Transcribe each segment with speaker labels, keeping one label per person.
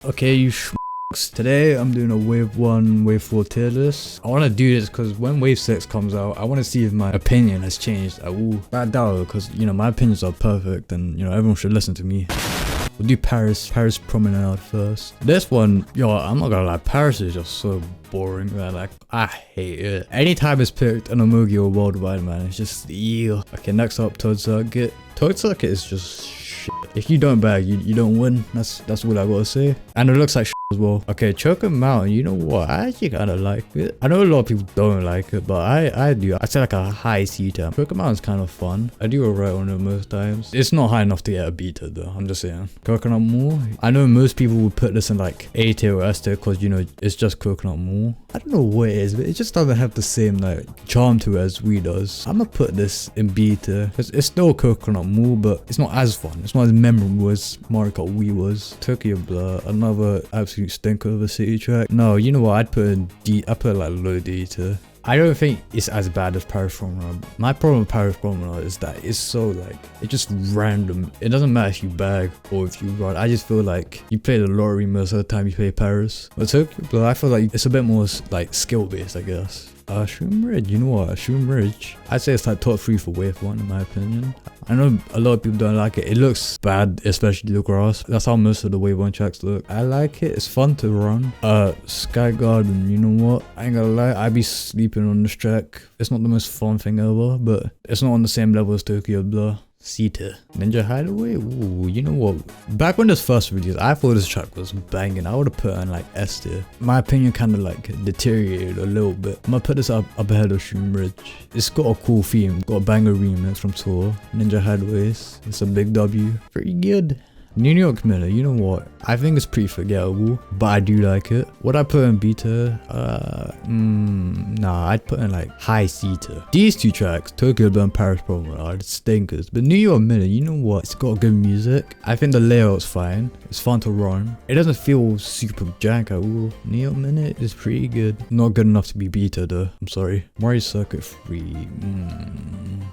Speaker 1: Okay, you schmucks. Today I'm doing a wave 1, wave 4 tier list. I want to do this because when wave 6 comes out, I want to see if my opinion has changed at all. But I doubt it because, my opinions are perfect and, everyone should listen to me. We'll do Paris Promenade first. This one, I'm not gonna lie, Paris is just so boring, man. Like, I hate it. Anytime it's picked an Emoji or Worldwide, man, it's just, ew. Okay, next up, Toad Circuit. Toad Circuit is just shit. If you don't bag, you don't win. That's what I gotta say. And it looks like shit as well. Okay, Choco Mountain, you know what? I actually kinda like it. I know a lot of people don't like it, but I do. I say like a high C tier. Choco Mountain's kind of fun. I do alright on it most times. It's not high enough to get a beta though, I'm just saying. Coconut Mall. I know most people would put this in like A tier or S tier because, it's just Coconut Mall. I don't know what it is, but it just doesn't have the same like charm to it as we does. I'm gonna put this in B tier because it's still Coconut Mall, but it's not as fun. It's not as memorable as Mario Kart Wii was. Tokyo Blur, another absolute stinker of a city track. No, you know what? I'd put in D. I put like low D tier. I don't think it's as bad as Paris Promenade. My problem with Paris Promenade is that it's so like, it's just random. It doesn't matter if you bag or if you run. I just feel like you play the lottery most of the time you play Paris. But Tokyo Blur, I feel like it's a bit more like skill based, I guess. Shroom Ridge, you know what? Shroom Ridge, I'd say it's like top 3 for wave 1 in my opinion. I know a lot of people don't like it. It looks bad, especially the grass. That's how most of the wave 1 tracks look. I like it. It's fun to run. Sky Garden, you know what? I ain't gonna lie, I'd be sleeping on this track. It's not the most fun thing ever, but it's not on the same level as Tokyo Blur. C tier. Ninja Hideaway? Ooh, you know what? Back when this first released, I thought this track was banging. I would have put it in like S tier. My opinion kind of like deteriorated a little bit. I'm gonna put this up ahead of Shroom Ridge. It's got a cool theme. Got a banger remix from Tour. Ninja Hideaways. It's a big W. Pretty good. New York Miller, you know what? I think it's pretty forgettable, but I do like it. Would I put in beta? Nah, I'd put in like high C tier. These two tracks, Tokyo Blur and Paris Promenade, are stinkers. But New York Miller, you know what? It's got good music. I think the layout's fine. It's fun to run. It doesn't feel super jank at all. New York Miller is pretty good. Not good enough to be beta though. I'm sorry. Mario Circuit 3.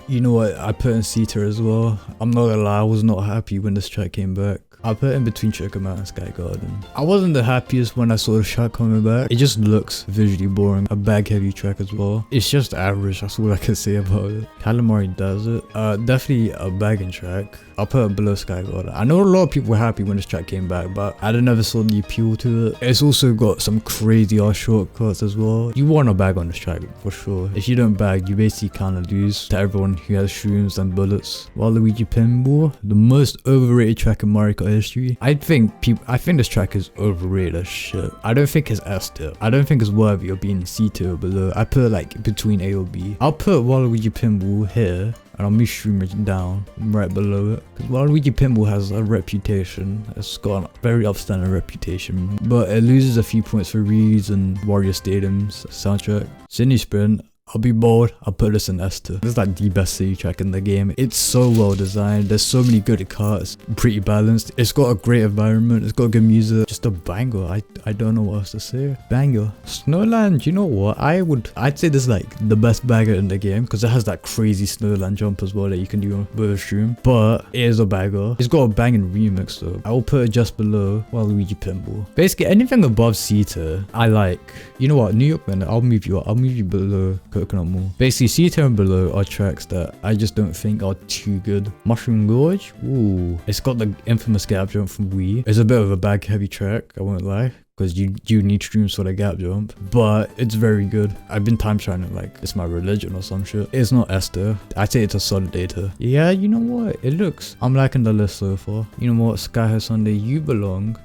Speaker 1: You know what? I put in C tier as well. I'm not gonna lie, I was not happy when this track came back. I put it in between Choco Mountain and Sky Garden. I wasn't the happiest when I saw the track coming back. It just looks visually boring. A bag heavy track as well. It's just average, that's all I can say about it. Calamari does it. Definitely a bagging track. I'll put it below Sky Garden. I know a lot of people were happy when this track came back, but I never saw the appeal to it. It's also got some crazy ass shortcuts as well. You want to bag on this track for sure. If you don't bag, you basically kind of lose to everyone who has shrooms and bullets. Waluigi Pinball, the most overrated track in Mario Kart history. I think this track is overrated as shit. I don't think it's S tier. I don't think it's worthy of being C tier or below. I put it like between A or B. I'll put Waluigi Pinball here. And I'll move Shroom Ridge down right below it. Because Waluigi Pinball has a reputation. It's got a very upstanding reputation. But it loses a few points for Reeds and Warrior Stadium's soundtrack. Sydney Sprint. I'll be bold, I'll put this in S tier. This is like the best city track in the game. It's so well designed, there's so many good carts, pretty balanced. It's got a great environment, it's got good music. Just a banger, I don't know what else to say. Banger. Snowland, you know what? I'd say this is like the best bagger in the game because it has that crazy Snowland jump as well that you can do with a stream. But it is a bagger. It's got a banging remix though. I will put it just below Waluigi Pinball. Basically anything above C tier, I like. You know what? New York Man, I'll move you up. I'll move you below Coconut Mall. Basically, C tier and below are tracks that I just don't think are too good. Mushroom Gorge, ooh, it's got the infamous gap jump from Wii. It's a bit of a bag heavy track, I won't lie, because you need streams for the gap jump, but it's very good. I've been time trying to like, it's my religion or some shit. It's not S tier. I say it's a solid A tier. Yeah, you know what? It looks, I'm liking the list so far. You know what? Sky High Sunday, you belong.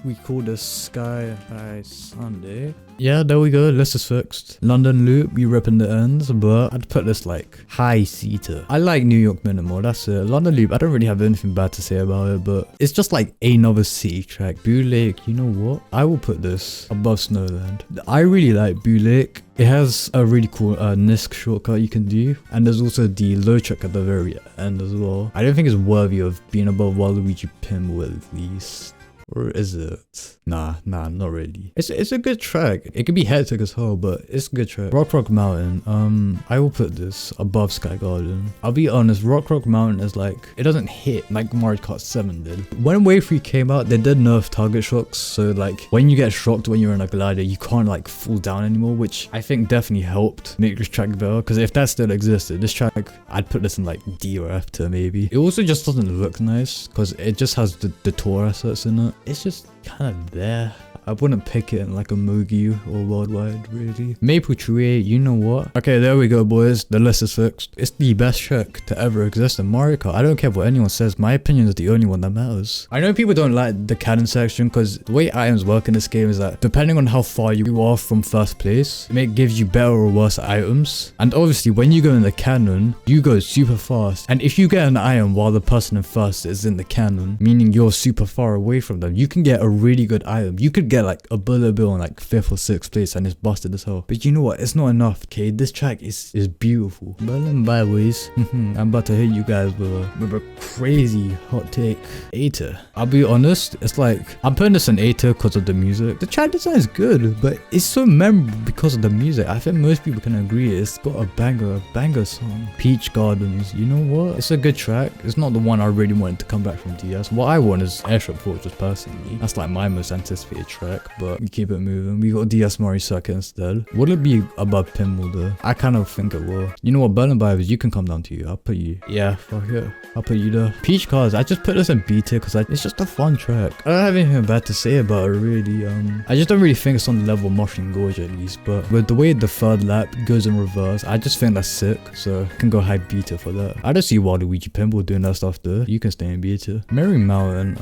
Speaker 1: We call this Sky High Sunday. Yeah, there we go. List is fixed. London Loop, we ripping the ends, but I'd put this like high C tier. I like New York Minimal, that's it. London Loop, I don't really have anything bad to say about it, but it's just like another city track. Boo Lake, you know what? I will put this above Snowland. I really like Boo Lake. It has a really cool NISC shortcut you can do, and there's also the low track at the very end as well. I don't think it's worthy of being above Waluigi Pinball at least. Or is it? Nah, not really. It's a good track. It could be hectic as hell, but it's a good track. Rock Mountain, I will put this above Sky Garden. I'll be honest, Rock Mountain is like, it doesn't hit like Mario Kart 7 did. When Wave 3 came out, they did nerf target shocks, so like when you get shocked when you're in a glider, you can't like fall down anymore, which I think definitely helped make this track better, because if that still existed, this track, I'd put this in like D or F tier maybe. It also just doesn't look nice, because it just has the tour assets in it. It's just kind of there. I wouldn't pick it in like a Mugi or Worldwide, really. Maple Tree, you know what? Okay, there we go, boys. The list is fixed. It's the best track to ever exist in Mario Kart. I don't care what anyone says. My opinion is the only one that matters. I know people don't like the cannon section, because the way items work in this game is that depending on how far you are from first place, it gives you better or worse items. And obviously, when you go in the cannon, you go super fast. And if you get an item while the person in first is in the cannon, meaning you're super far away from them, you can get a really good item. You could get like a bullet bill in like 5th or 6th place and it's busted as hell. But you know what? It's not enough. Okay, this track is beautiful. Berlin Byways. I'm about to hit you guys with a crazy hot take. A-tier. I'll be honest, it's like I'm putting this in A-tier because of the music. The track design is good, but it's so memorable because of the music. I think most people can agree it's got a banger song. Peach Gardens. You know what? It's a good track. It's not the one I really wanted to come back from DS. What I want is Airship Fortress personally. That's like my most anticipated track, but we keep it moving. We got DS Mario Circuit instead. Would it be above Pinball though? I kind of think it will. You know what, Berlin Byways, you can come down to you. I'll put you. Yeah, fuck it. I'll put you there. Peach Cars, I just put this in B tier because it's just a fun track. I don't have anything bad to say about it really. I just don't really think it's on the level of Mushroom Gorge at least, but with the way the third lap goes in reverse, I just think that's sick, so I can go high B tier for that. I don't see Waluigi Pinball doing that stuff though. You can stay in B tier. Mary Mountain,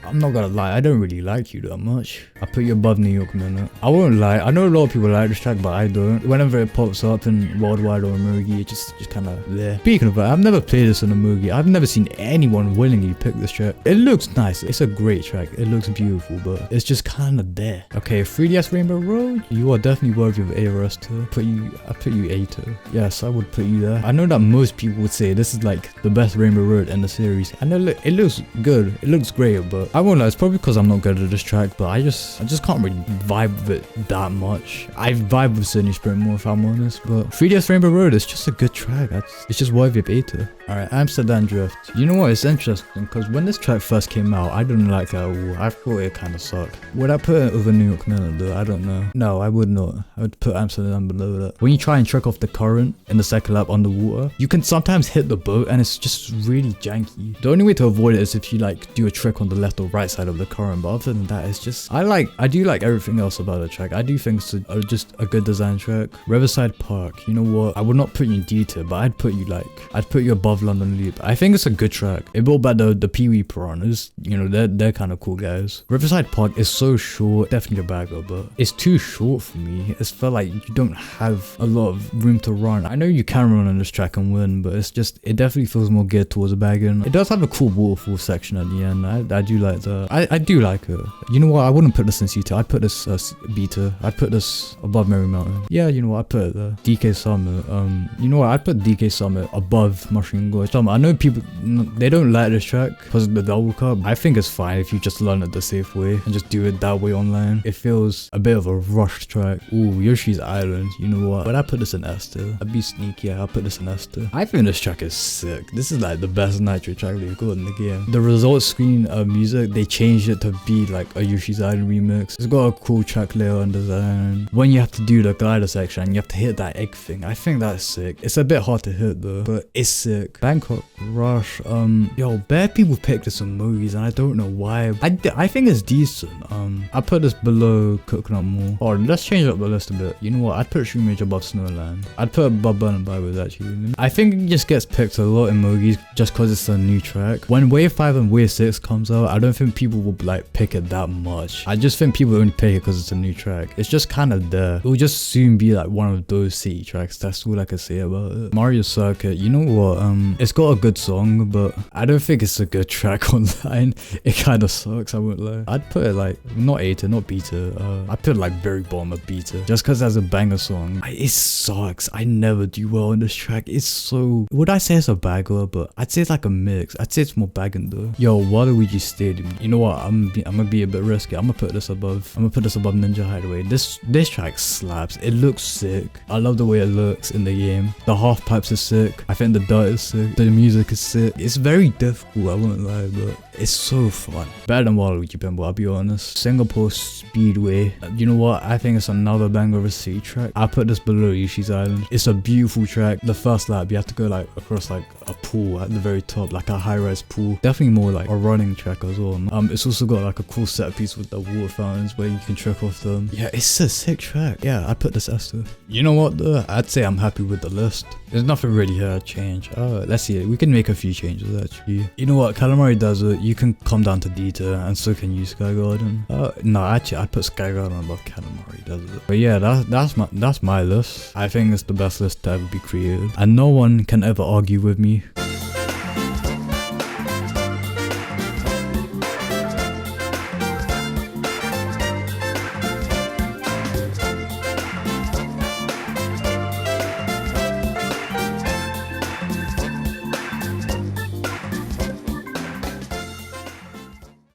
Speaker 1: I'm not gonna lie, I don't really like you that much. I put you above New York Minute. I won't lie, I know a lot of people like this track, but I don't. Whenever it pops up in Worldwide or Mugi, it just kind of there. Speaking of that, I've never played this in a Mugi. I've never seen anyone willingly pick this track. It looks nice. It's a great track. It looks beautiful, but it's just kind of there. Okay, 3DS Rainbow Road, you are definitely worthy of A or S tier. I put you A tier. Yes, I would put you there. I know that most people would say this is like the best Rainbow Road in the series. I know it looks good. It looks great, but I won't lie. It's probably because I'm not good at this track, but I just can't really vibe with it that much. I vibe with Sydney Sprint more if I'm honest, but 3DS Rainbow Road is just a good track. It's just worthy of A tier. Alright, Amsterdam Drift. You know what? It's interesting because when this track first came out, I didn't like it at all. I thought it kind of sucked. Would I put it over New York Minute though? I don't know. No, I would not. I would put Amsterdam below that. When you try and trick off the current in the second lap underwater, you can sometimes hit the boat and it's just really janky. The only way to avoid it is if you like do a trick on the left or right side of the current, but other than that, it's just I do like everything else about the track. I do think it's just a good design track. Riverside Park, you know what? I would not put you in D tier, but I'd put you above London Loop. I think it's a good track. It brought back the Pee-wee Piranhas. You know, they're kind of cool guys. Riverside Park is so short, definitely a bagger, but it's too short for me. It's felt like you don't have a lot of room to run. I know you can run on this track and win, but it definitely feels more geared towards a bagging. It does have a cool waterfall section at the end. I do like that. I do like it. You know what? I wouldn't put this in C tier. I'd put this as B tier. I'd put this above Merry Mountain. Yeah, you know what? I'd put it there. DK Summit. You know what? I'd put DK Summit above Mushroom Gorge. I know people, they don't like this track because of the double cup. I think it's fine if you just learn it the safe way and just do it that way online. It feels a bit of a rushed track. Ooh, Yoshi's Island. You know what? But I put this in S tier. I'd be sneaky. Yeah, I'll put this in S tier. I think this track is sick. This is like the best Nitro track they've got in the game. The results screen music, they changed it to be like a Yoshi's Island remix. It's got a cool track layout and design. When you have to do the glider section and you have to hit that egg thing, I think that's sick. It's a bit hard to hit though, but it's sick. Bangkok Rush, yo, bare people picked this in movies and I don't know why. I think it's decent. I put this below Coconut Mall. Oh, let's change up the list a bit. You know what? I'd put Shoemage above Snowland. I'd put above Burn Byways actually. I think it just gets picked a lot in movies just because it's a new track. When Wave 5 and Wave 6 comes out, I don't think people will like pick it that much. I just just think people only play it because it's a new track. It's just kind of there. It will just soon be like one of those city tracks. That's all I can say about it. Mario Circuit, you know what? It's got a good song, but I don't think it's a good track online. It kind of sucks, I won't lie. I'd put it like, not A tier, not B tier. I'd put it like very bottom of B tier. Just because that's a banger song. It sucks. I never do well on this track. It's so... Would I say it's a bagger? But I'd say it's like a mix. I'd say it's more bagging though. Yo, Waluigi Stadium. You know what? I'm gonna be a bit risky. I'm gonna put this above Ninja Hideaway. This track slaps. It looks sick. I love the way it looks in the game. The half pipes are sick. I think the dirt is sick. The music is sick. It's very difficult, I won't lie, but it's so fun. Better than Waluigi Pinball, I'll be honest. Singapore Speedway. You know what? I think it's another banger of a city track. I put this below Yoshi's Island. It's a beautiful track. The first lap, you have to go like across like a pool at the very top, like a high-rise pool. Definitely more like a running track as well. It's also got like a cool set piece with the water fountains where you can trick off them. Yeah, it's a sick track. Yeah, I put this S tier. You know what though? I'd say I'm happy with the list. There's nothing really here to change. Let's see. We can make a few changes actually. You know what? Calamari does it. You can come down to D tier, and so can you, Sky Garden. No, actually, I put Sky Garden above Calamari does it. But yeah, that's my list. I think it's the best list to ever be created, and no one can ever argue with me.